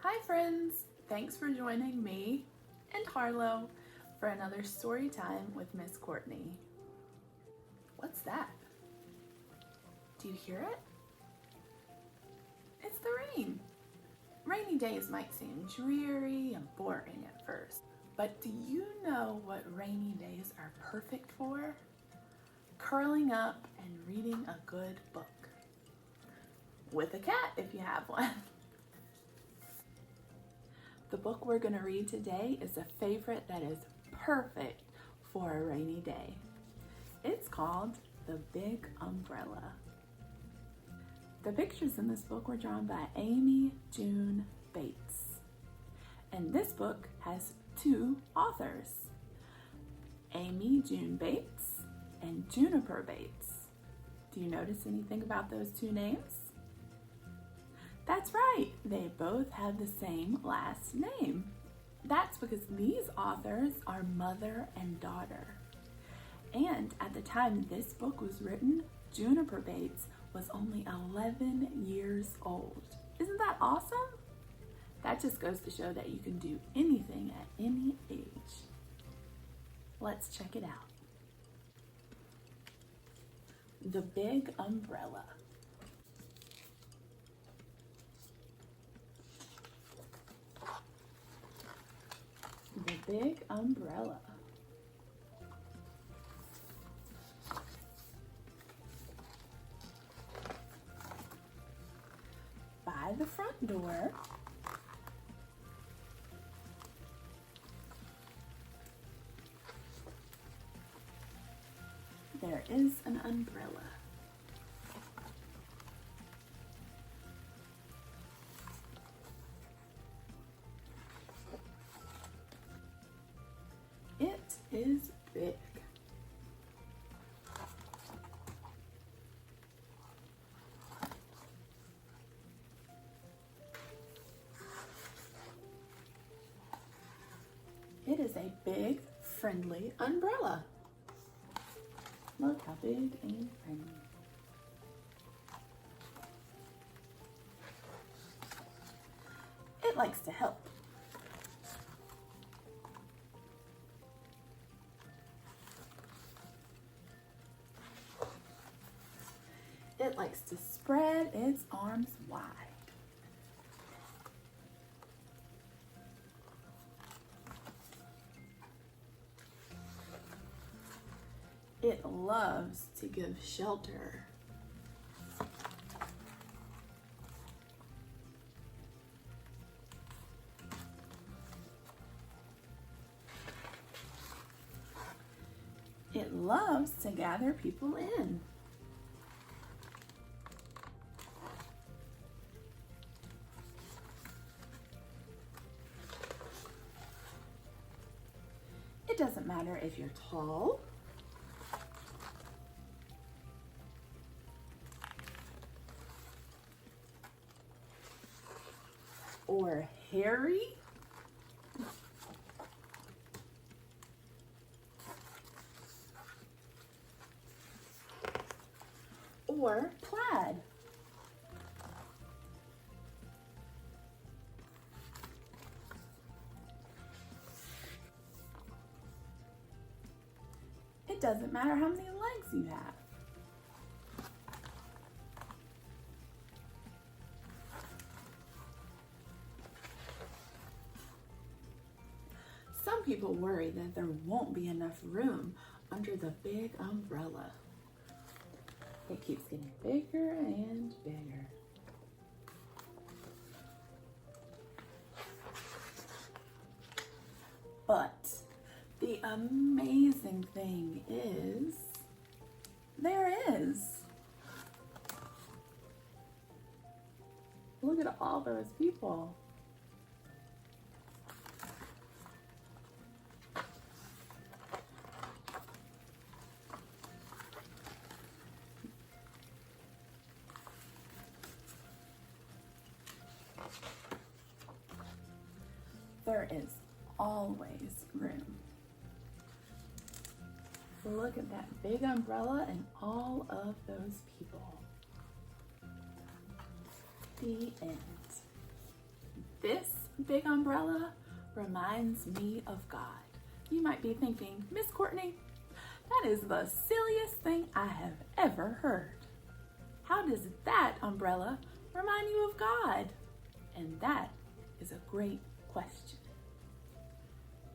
Hi friends! Thanks for joining me and Harlow for another story time with Miss Cortney. What's that? Do you hear it? It's the rain. Rainy days might seem dreary and boring at first, but do you know what rainy days are perfect for? Curling up and reading a good book. With a cat if you have one. The book we're going to read today is a favorite that is perfect for a rainy day. It's called The Big Umbrella. The pictures in this book were drawn by Amy June Bates. And this book has two authors, Amy June Bates and Juniper Bates. Do you notice anything about those two names? That's right, they both have the same last name. That's because these authors are mother and daughter. And at the time this book was written, Juniper Bates was only 11 years old. Isn't that awesome? That just goes to show that you can do anything at any age. Let's check it out. The Big Umbrella. The Big Umbrella. By the front door, there is an umbrella. It is big. It is a big, friendly umbrella. Look how big and friendly. It likes to help. It likes to spread its arms wide. It loves to give shelter. It loves to gather people in. It doesn't matter if you're tall or hairy or plaid. It doesn't matter how many legs you have. Some people worry that there won't be enough room under the big umbrella. It keeps getting bigger and bigger. But the amazing thing is, there is. Look at all those people. There is always room. Look at that big umbrella and all of those people. The end. This big umbrella reminds me of God. You might be thinking, Miss Courtney, that is the silliest thing I have ever heard. How does that umbrella remind you of God? And that is a great question.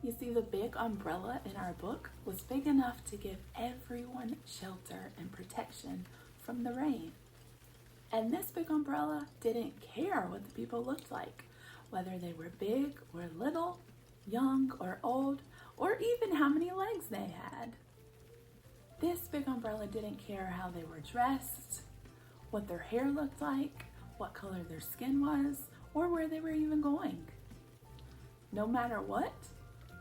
You see, the big umbrella in our book was big enough to give everyone shelter and protection from the rain. And this big umbrella didn't care what the people looked like, whether they were big or little, young or old, or even how many legs they had. This big umbrella didn't care how they were dressed, what their hair looked like, what color their skin was, or where they were even going. No matter what,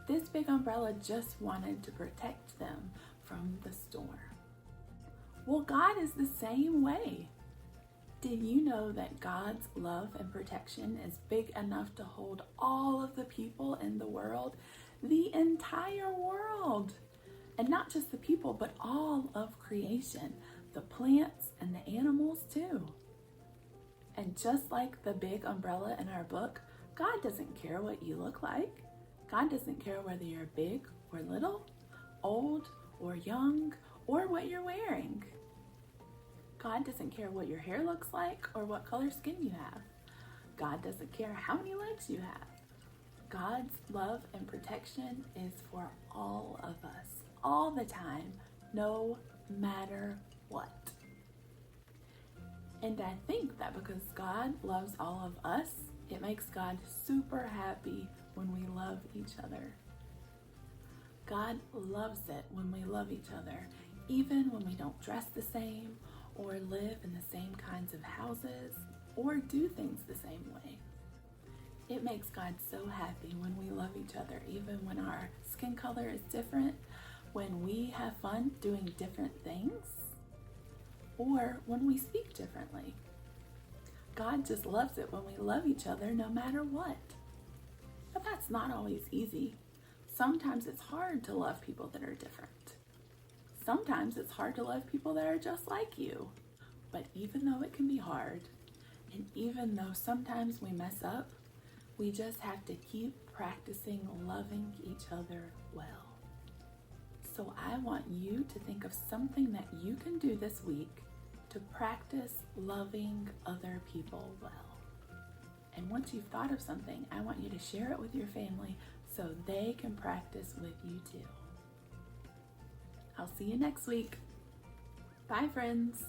this big umbrella just wanted to protect them from the storm. Well, God is the same way. Did you know that God's love and protection is big enough to hold all of the people in the world, the entire world? And not just the people, but all of creation, the plants and the animals too. And just like the big umbrella in our book, God doesn't care what you look like. God doesn't care whether you're big or little, old or young, or what you're wearing. God doesn't care what your hair looks like or what color skin you have. God doesn't care how many legs you have. God's love and protection is for all of us, all the time, no matter what. And I think that because God loves all of us, it makes God super happy when we love each other. God loves it when we love each other, even when we don't dress the same, or live in the same kinds of houses, or do things the same way. It makes God so happy when we love each other, even when our skin color is different, when we have fun doing different things, or when we speak differently. God just loves it when we love each other no matter what. But that's not always easy. Sometimes it's hard to love people that are different. Sometimes it's hard to love people that are just like you. But even though it can be hard, and even though sometimes we mess up, we just have to keep practicing loving each other well. So I want you to think of something that you can do this week to practice loving other people well. And once you've thought of something, I want you to share it with your family so they can practice with you too. I'll see you next week. Bye, friends.